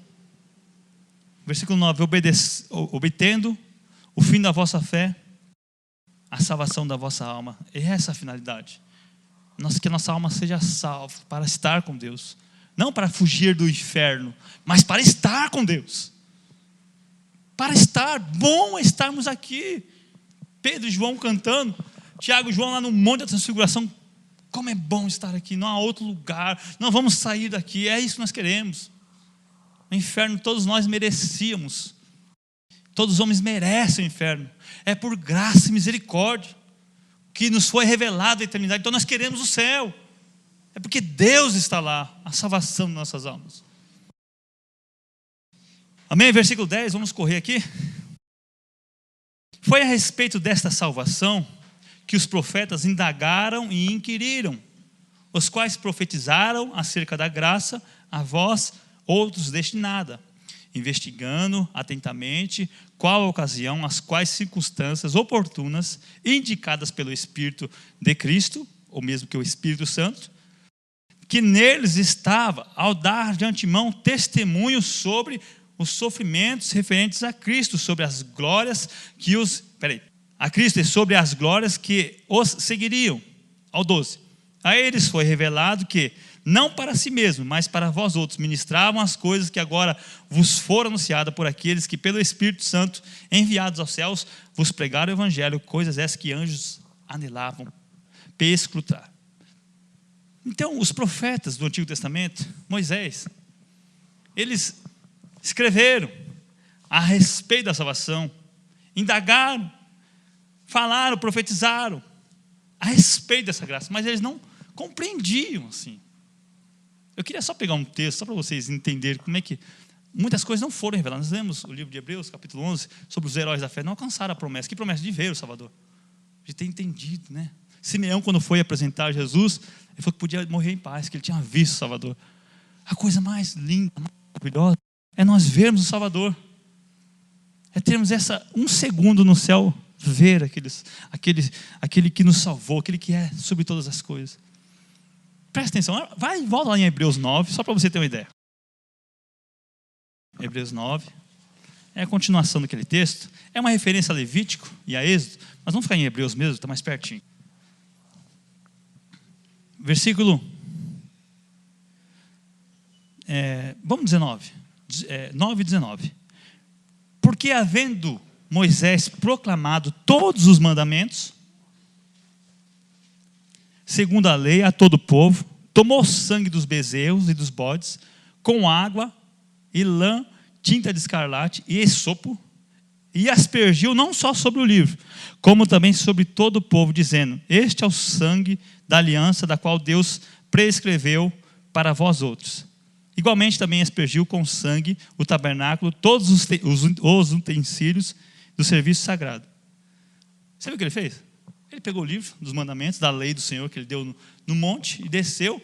Versículo 9. Obtendo o fim da vossa fé, a salvação da vossa alma. E essa é a finalidade. Que a nossa alma seja salva para estar com Deus. Não para fugir do inferno, mas para estar com Deus. Para estar, bom estarmos aqui. Pedro e João cantando, Tiago e João lá no Monte da Transfiguração. Como é bom estar aqui, não há outro lugar, não vamos sair daqui, é isso que nós queremos. O inferno todos nós merecíamos. Todos os homens merecem o inferno. É por graça e misericórdia que nos foi revelada a eternidade. Então nós queremos o céu. É porque Deus está lá, a salvação de nossas almas. Amém? Versículo 10, vamos correr aqui. Foi a respeito desta salvação que os profetas indagaram e inquiriram, os quais profetizaram acerca da graça a vós, outros destinada, investigando atentamente qual a ocasião, as quais circunstâncias oportunas, indicadas pelo Espírito de Cristo, ou mesmo que o Espírito Santo, que neles estava, ao dar de antemão testemunho sobre os sofrimentos referentes a Cristo, sobre as glórias que a Cristo e sobre as glórias que os seguiriam. Ao 12. A eles foi revelado que, não para si mesmo, mas para vós outros, ministravam as coisas que agora vos foram anunciadas por aqueles que, pelo Espírito Santo, enviados aos céus, vos pregaram o Evangelho, coisas essas que anjos anelavam perscrutar. Então, os profetas do Antigo Testamento, Moisés, eles escreveram a respeito da salvação, indagaram, falaram, profetizaram a respeito dessa graça, mas eles não compreendiam assim. Eu queria só pegar um texto, só para vocês entenderem como é que muitas coisas não foram reveladas. Nós lemos o livro de Hebreus, capítulo 11, sobre os heróis da fé, não alcançaram a promessa. Que promessa? De ver o Salvador, de ter entendido, né? Simeão, quando foi apresentar Jesus, ele falou que podia morrer em paz, que ele tinha visto o Salvador. A coisa mais linda, mais maravilhosa, é nós vermos o Salvador, é termos um segundo no céu, ver aquele que nos salvou, aquele que é sobre todas as coisas. Presta atenção, volta lá em Hebreus 9, só para você ter uma ideia. Hebreus 9, é a continuação daquele texto, é uma referência a Levítico e a Êxodo, mas vamos ficar em Hebreus mesmo, está mais pertinho. Versículo, vamos 19, 9 e 19. Porque havendo Moisés proclamado todos os mandamentos, segundo a lei, a todo o povo, tomou o sangue dos bezerros e dos bodes, com água e lã, tinta de escarlate e esopo, e aspergiu não só sobre o livro, como também sobre todo o povo, dizendo: este é o sangue da aliança, da qual Deus prescreveu para vós outros. Igualmente também aspergiu com sangue o tabernáculo, todos os utensílios do serviço sagrado. Sabe o que ele fez? Ele pegou o livro dos mandamentos, da lei do Senhor que ele deu no monte, e desceu,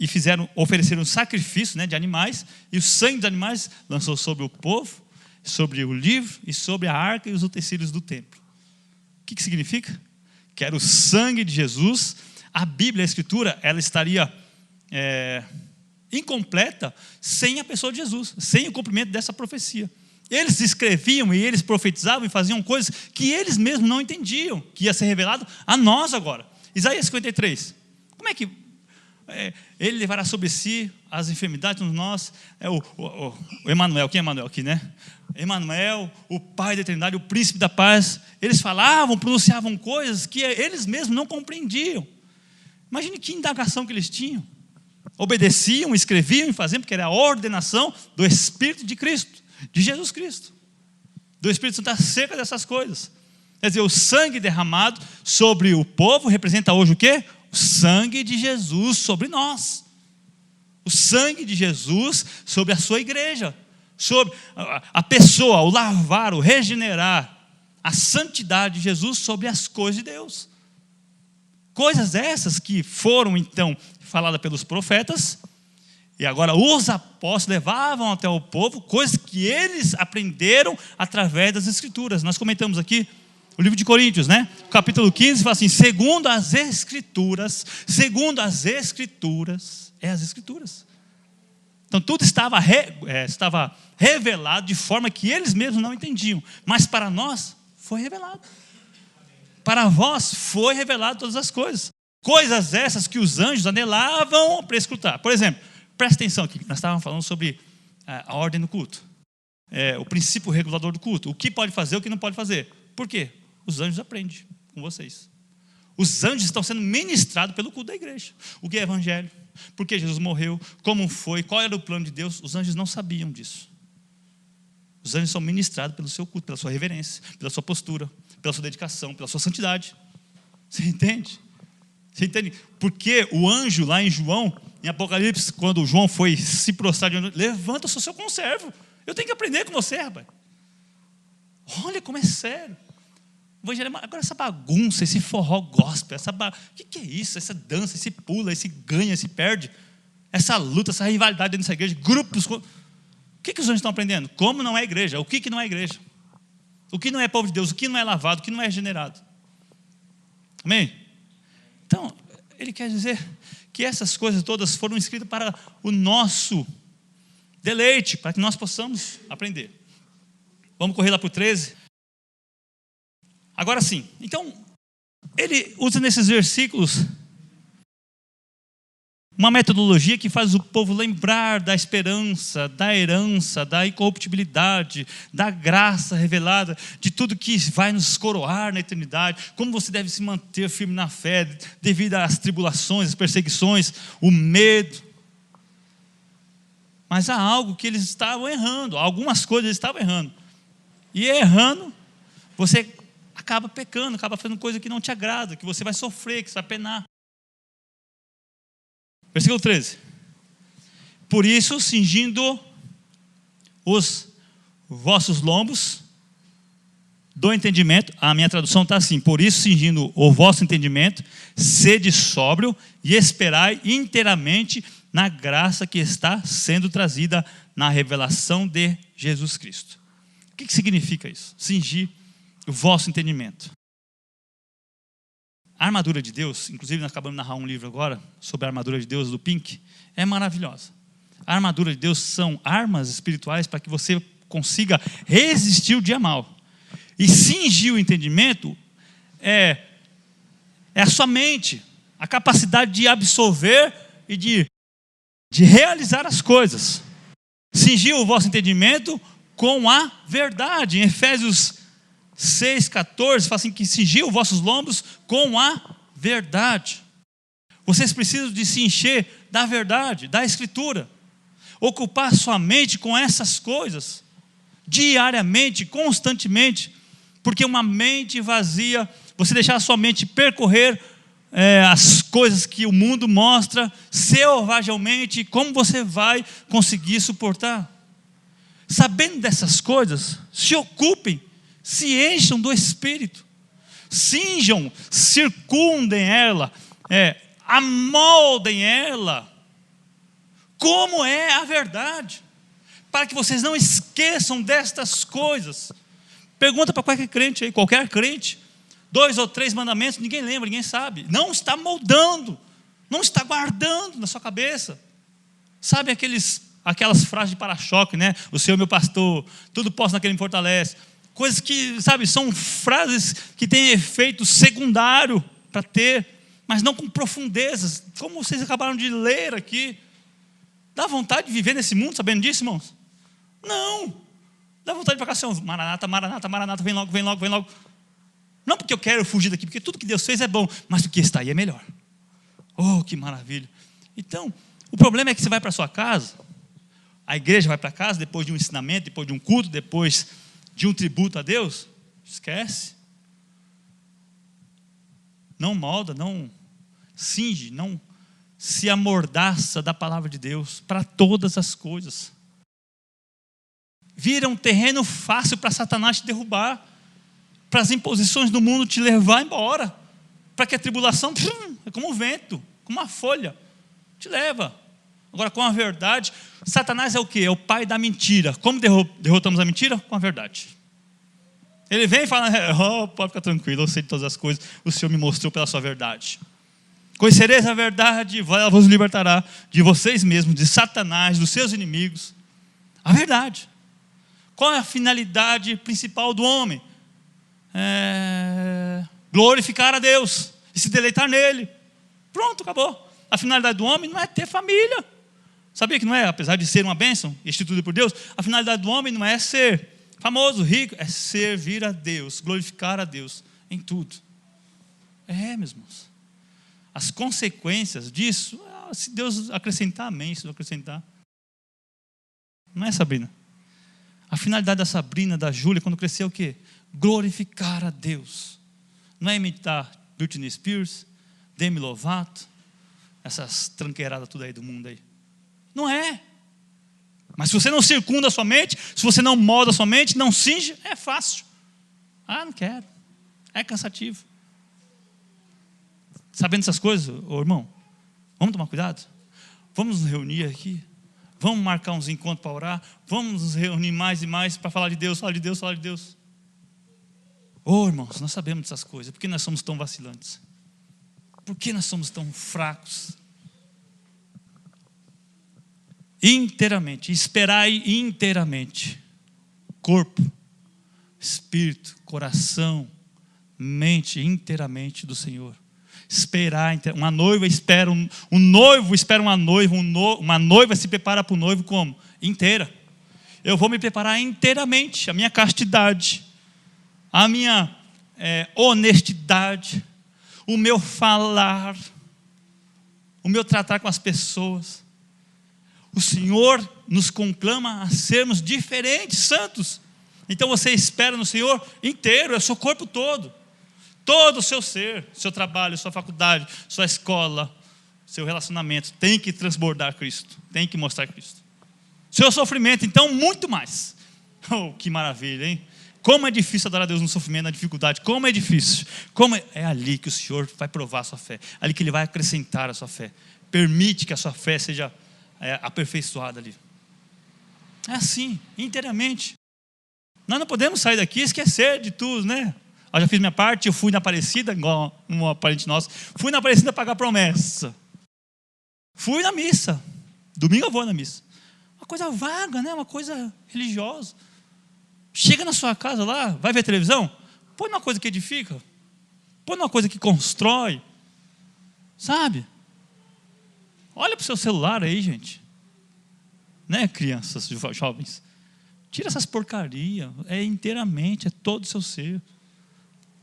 e ofereceram um sacrifício, de animais, e o sangue dos animais lançou sobre o povo, sobre o livro e sobre a arca e os utensílios do templo. O que significa? Que era o sangue de Jesus. A Bíblia, a Escritura, ela estaria incompleta sem a pessoa de Jesus, sem o cumprimento dessa profecia. Eles escreviam e eles profetizavam e faziam coisas que eles mesmos não entendiam, que ia ser revelado a nós agora. Isaías 53. Como é que ele levará sobre si as enfermidades de nós? O Emanuel, quem é Emanuel aqui, né? Emanuel, o Pai da eternidade, o Príncipe da paz. Eles falavam, pronunciavam coisas que eles mesmos não compreendiam. Imagine que indagação que eles tinham. Obedeciam, escreviam e faziam, porque era a ordenação do Espírito de Cristo, de Jesus Cristo, do Espírito Santo acerca dessas coisas. Quer dizer, o sangue derramado sobre o povo representa hoje o quê? O sangue de Jesus sobre nós. O sangue de Jesus sobre a sua igreja, sobre a pessoa, o lavar, o regenerar, a santidade de Jesus sobre as coisas de Deus. Coisas essas que foram então faladas pelos profetas, e agora os apóstolos levavam até o povo coisas que eles aprenderam através das Escrituras. Nós comentamos aqui o livro de Coríntios, capítulo 15, fala assim: segundo as Escrituras, é as Escrituras. Então tudo estava revelado de forma que eles mesmos não entendiam, mas para nós foi revelado. Para vós foi revelado todas as coisas. Coisas essas que os anjos anelavam para escutar. Por exemplo, presta atenção aqui, nós estávamos falando sobre a ordem do culto, o princípio regulador do culto, o que pode fazer, o que não pode fazer. Por quê? Os anjos aprendem com vocês. Os anjos estão sendo ministrados pelo culto da igreja. O que é evangelho? Por que Jesus morreu? Como foi? Qual era o plano de Deus? Os anjos não sabiam disso. Os anjos são ministrados pelo seu culto, pela sua reverência, pela sua postura, pela sua dedicação, pela sua santidade. Você entende? Você entende? Porque o anjo lá em João, em Apocalipse, quando João foi se prostrar diante, levanta o seu conservo. Eu tenho que aprender com você, rapaz. Olha como é sério. Agora essa bagunça, esse forró gospel, o que é isso? Essa dança, esse pula, esse ganha, esse perde. Essa luta, essa rivalidade dentro dessa igreja, grupos. O que os jovens estão aprendendo? Como não é igreja? O que não é igreja? O que não é povo de Deus? O que não é lavado? O que não é regenerado? Amém? Então, ele quer dizer que essas coisas todas foram escritas para o nosso deleite, para que nós possamos aprender. Vamos correr lá para o 13. Agora sim, então, ele usa nesses versículos uma metodologia que faz o povo lembrar da esperança, da herança, da incorruptibilidade, da graça revelada, de tudo que vai nos coroar na eternidade, como você deve se manter firme na fé, devido às tribulações, às perseguições, o medo. Mas há algo que eles estavam errando, algumas coisas eles estavam errando. E errando, você acaba pecando, acaba fazendo coisa que não te agrada, que você vai sofrer, que você vai penar. Versículo 13. Por isso, cingindo os vossos lombos do entendimento, a minha tradução está assim: por isso, cingindo o vosso entendimento, sede sóbrio e esperai inteiramente na graça que está sendo trazida na revelação de Jesus Cristo. O que significa isso? Cingir o vosso entendimento. A armadura de Deus, inclusive nós acabamos de narrar um livro agora sobre a armadura de Deus do Pink, é maravilhosa. A armadura de Deus são armas espirituais para que você consiga resistir o dia mal. E cingir o entendimento é a sua mente, a capacidade de absorver e de realizar as coisas. Cingir o vosso entendimento com a verdade. Em Efésios 6,14, fala assim, que cingiu os vossos lombos com a verdade. Vocês precisam de se encher da verdade, da Escritura. Ocupar sua mente com essas coisas, diariamente, constantemente, porque uma mente vazia, você deixar a sua mente percorrer as coisas que o mundo mostra, selvagemente, como você vai conseguir suportar? Sabendo dessas coisas, se ocupem, se encham do Espírito, cinjam, circundem ela, amoldem ela, como é a verdade, para que vocês não esqueçam destas coisas. Pergunta para qualquer crente, 2 ou 3 mandamentos, ninguém lembra, ninguém sabe, não está moldando, não está guardando na sua cabeça. Sabe aquelas frases de para-choque, né? O Senhor é meu pastor, tudo posso naquele que me fortalece. Coisas que, sabe, são frases que têm efeito secundário para ter, mas não com profundezas, como vocês acabaram de ler aqui. Dá vontade de viver nesse mundo sabendo disso, irmãos? Não. Dá vontade de ficar assim, maranata, maranata, maranata, vem logo, vem logo, vem logo. Não porque eu quero fugir daqui, porque tudo que Deus fez é bom, mas o que está aí é melhor. Oh, que maravilha. Então, o problema é que você vai para a sua casa, a igreja vai para casa, depois de um ensinamento, depois de um culto, depois de um tributo a Deus, esquece. Não molda, não cinge, não se amordaça da palavra de Deus para todas as coisas. Vira um terreno fácil para Satanás te derrubar, para as imposições do mundo te levar embora, para que a tribulação é como um vento, como uma folha, te leva. Agora, com a verdade, Satanás é o quê? É o pai da mentira. Como derrotamos a mentira? Com a verdade. Ele vem e fala, pode ficar tranquilo, eu sei de todas as coisas, o Senhor me mostrou pela sua verdade. Conhecereis a verdade, ela vos libertará de vocês mesmos, de Satanás, dos seus inimigos. A verdade. Qual é a finalidade principal do homem? Glorificar a Deus e se deleitar nele. Pronto, acabou. A finalidade do homem não é ter família. Sabia que não é? Apesar de ser uma bênção instituída por Deus, a finalidade do homem não é ser famoso, rico, é servir a Deus, glorificar a Deus em tudo. Meus irmãos. As consequências disso, se Deus acrescentar, amém. Se não acrescentar, não é, Sabrina? A finalidade da Sabrina, da Júlia, quando crescer, é o quê? Glorificar a Deus. Não é imitar Britney Spears, Demi Lovato, essas tranqueiradas tudo aí do mundo aí. Não é. Mas se você não circunda a sua mente, se você não molda a sua mente, não cinge, é fácil. Ah, não quero. É cansativo. Sabendo essas coisas, ô irmão, vamos tomar cuidado? Vamos nos reunir aqui? Vamos marcar uns encontros para orar? Vamos nos reunir mais e mais para falar de Deus, falar de Deus, falar de Deus? Ô irmãos, nós sabemos dessas coisas. Por que nós somos tão vacilantes? Por que nós somos tão fracos? Inteiramente, esperai inteiramente. Corpo, espírito, coração, mente inteiramente do Senhor. Esperar, uma noiva espera um noivo espera uma noiva, uma noiva se prepara para o noivo como? Inteira. Eu vou me preparar inteiramente, a minha castidade, a minha honestidade, o meu falar, o meu tratar com as pessoas. O Senhor nos conclama a sermos diferentes, santos. Então você espera no Senhor inteiro, é o seu corpo todo. Todo o seu ser, seu trabalho, sua faculdade, sua escola, seu relacionamento, tem que transbordar Cristo, tem que mostrar Cristo. Seu sofrimento, então, muito mais. Oh, que maravilha, hein? Como é difícil adorar a Deus no sofrimento, na dificuldade, como é difícil. É ali que o Senhor vai provar a sua fé, ali que Ele vai acrescentar a sua fé. Permite que a sua fé seja aperfeiçoada ali. É assim, inteiramente. Nós não podemos sair daqui e esquecer de tudo, né? Eu já fiz minha parte, eu fui na Aparecida, igual um parente nosso, fui na Aparecida pagar promessa. Fui na missa. Domingo eu vou na missa. Uma coisa vaga, né? Uma coisa religiosa. Chega na sua casa lá, vai ver televisão, põe numa coisa que edifica, põe numa coisa que constrói, sabe? Olha para o seu celular aí, gente. Né, crianças, jovens? Tira essas porcarias, inteiramente, é todo o seu ser.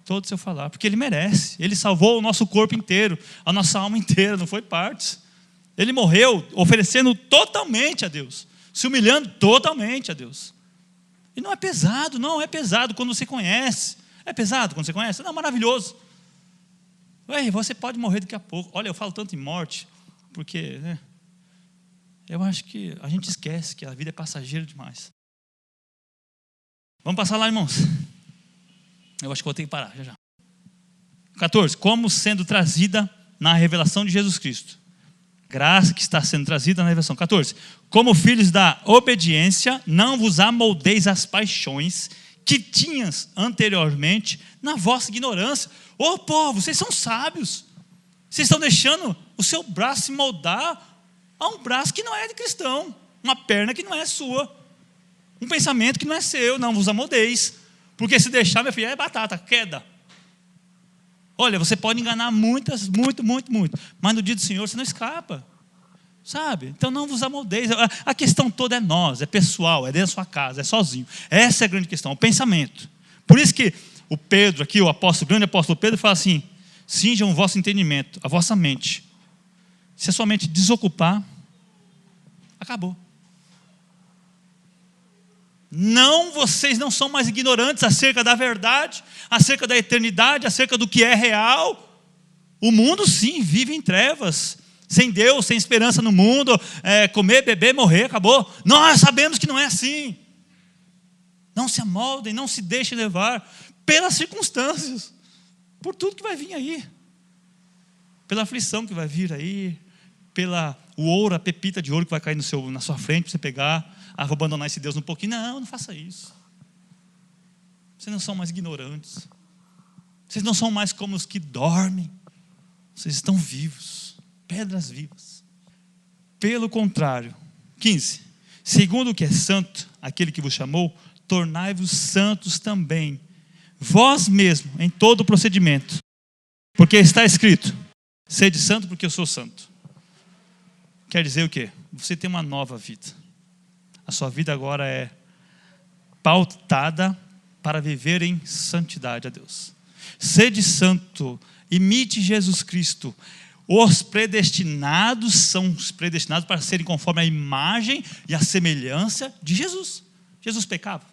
Todo o seu falar, porque Ele merece. Ele salvou o nosso corpo inteiro, a nossa alma inteira, não foi partes. Ele morreu oferecendo totalmente a Deus, se humilhando totalmente a Deus. E não é pesado, não é pesado quando você conhece. É pesado quando você conhece? Não, maravilhoso. Você pode morrer daqui a pouco. Olha, eu falo tanto em morte, porque eu acho que a gente esquece que a vida é passageira demais. Vamos passar lá, irmãos. Eu acho que vou ter que parar, já. 14. Como sendo trazida na revelação de Jesus Cristo. Graça que está sendo trazida na revelação. 14. Como filhos da obediência, não vos amoldeis às paixões que tinhas anteriormente na vossa ignorância. Ô povo, vocês são sábios. Vocês estão deixando o seu braço se moldar a um braço que não é de cristão. Uma perna que não é sua. Um pensamento que não é seu. Não vos amoldeis. Porque se deixar, meu filho, é batata, queda. Olha, você pode enganar muito. Mas no dia do Senhor você não escapa. Sabe? Então não vos amoldeis. A questão toda é nós, é pessoal, é dentro da sua casa, é sozinho. Essa é a grande questão, o pensamento. Por isso que o Pedro aqui, o grande apóstolo Pedro, fala assim: cinjam o vosso entendimento, a vossa mente. Se a sua mente desocupar, acabou. Não, vocês não são mais ignorantes acerca da verdade, acerca da eternidade, acerca do que é real. O mundo sim vive em trevas, sem Deus, sem esperança no mundo, comer, beber, morrer, acabou. Nós sabemos que não é assim. Não se amoldem, não se deixem levar pelas circunstâncias, por tudo que vai vir aí, pela aflição que vai vir aí, o ouro, a pepita de ouro que vai cair na sua frente para você pegar. Vou abandonar esse Deus um pouquinho. Não faça isso. Vocês não são mais ignorantes. Vocês não são mais como os que dormem. Vocês estão vivos, pedras vivas. Pelo contrário, 15. Segundo o que é santo, aquele que vos chamou, tornai-vos santos também, vós mesmo, em todo o procedimento. Porque está escrito: sede santo porque eu sou santo. Quer dizer o quê? Você tem uma nova vida. A sua vida agora é pautada para viver em santidade a Deus. Sede santo, imite Jesus Cristo. Os predestinados são os predestinados para serem conforme a imagem e a semelhança de Jesus. Jesus pecava,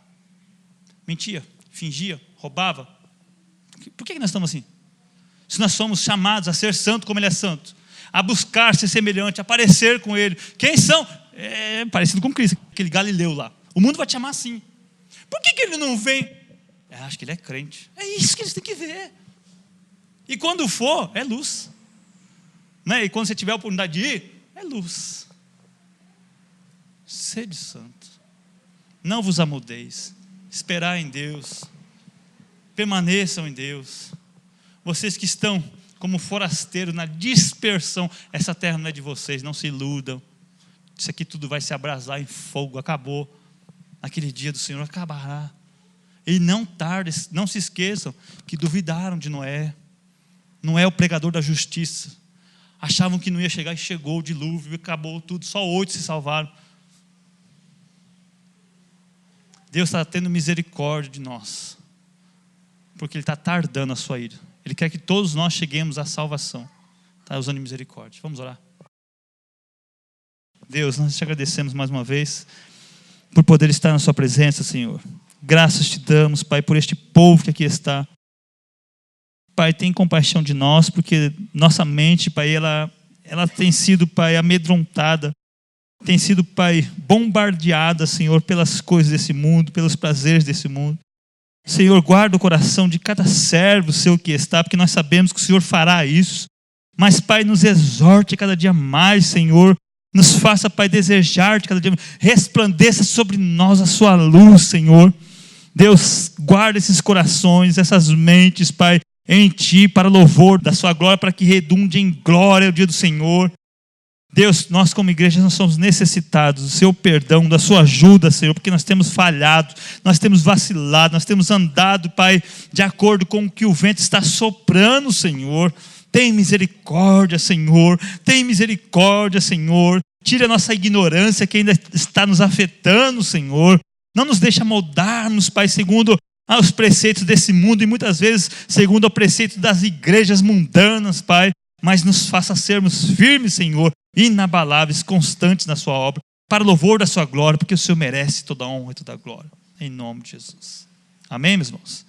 mentia, fingia, roubava. Por que nós estamos assim? Se nós somos chamados a ser santo como Ele é santo, a buscar ser semelhante, a parecer com Ele. Quem são? Parecido com Cristo. aquele Galileu lá. O mundo vai te amar assim. Por que ele não vem? Acho que ele é crente. É isso que eles têm que ver. E quando for, é luz. Né? E quando você tiver a oportunidade de ir, é luz. Sede santo. Não vos amudeis. Esperar em Deus. Permaneçam em Deus. Vocês que estão como forasteiros na dispersão, essa terra não é de vocês, não se iludam. Isso aqui tudo vai se abrasar em fogo, acabou. Naquele dia do Senhor acabará. E não tarde, não se esqueçam que duvidaram de Noé. Noé é o pregador da justiça. Achavam que não ia chegar e chegou o dilúvio, acabou tudo, só 8 se salvaram. Deus está tendo misericórdia de nós, porque Ele está tardando a sua ira. Ele quer que todos nós cheguemos à salvação. Está usando misericórdia. Vamos orar. Deus, nós te agradecemos mais uma vez por poder estar na sua presença, Senhor. Graças te damos, Pai, por este povo que aqui está. Pai, tem compaixão de nós, porque nossa mente, Pai, ela tem sido, Pai, amedrontada, tem sido, Pai, bombardeada, Senhor, pelas coisas desse mundo, pelos prazeres desse mundo. Senhor, guarda o coração de cada servo seu que está, porque nós sabemos que o Senhor fará isso. Mas, Pai, nos exorte cada dia mais, Senhor. Nos faça, Pai, desejar de cada dia mais. Resplandeça sobre nós a sua luz, Senhor. Deus, guarda esses corações, essas mentes, Pai, em Ti, para louvor da sua glória, para que redunde em glória o dia do Senhor. Deus, nós como igreja, nós somos necessitados do seu perdão, da sua ajuda, Senhor, porque nós temos falhado, nós temos vacilado, nós temos andado, Pai, de acordo com o que o vento está soprando, Senhor. Tem misericórdia, Senhor, tem misericórdia, Senhor. Tira a nossa ignorância que ainda está nos afetando, Senhor. Não nos deixa moldarmos, Pai, segundo os preceitos desse mundo e muitas vezes segundo o preceito das igrejas mundanas, Pai. Mas nos faça sermos firmes, Senhor, inabaláveis, constantes na sua obra, para o louvor da sua glória, porque o Senhor merece toda a honra e toda a glória. Em nome de Jesus. Amém, meus irmãos?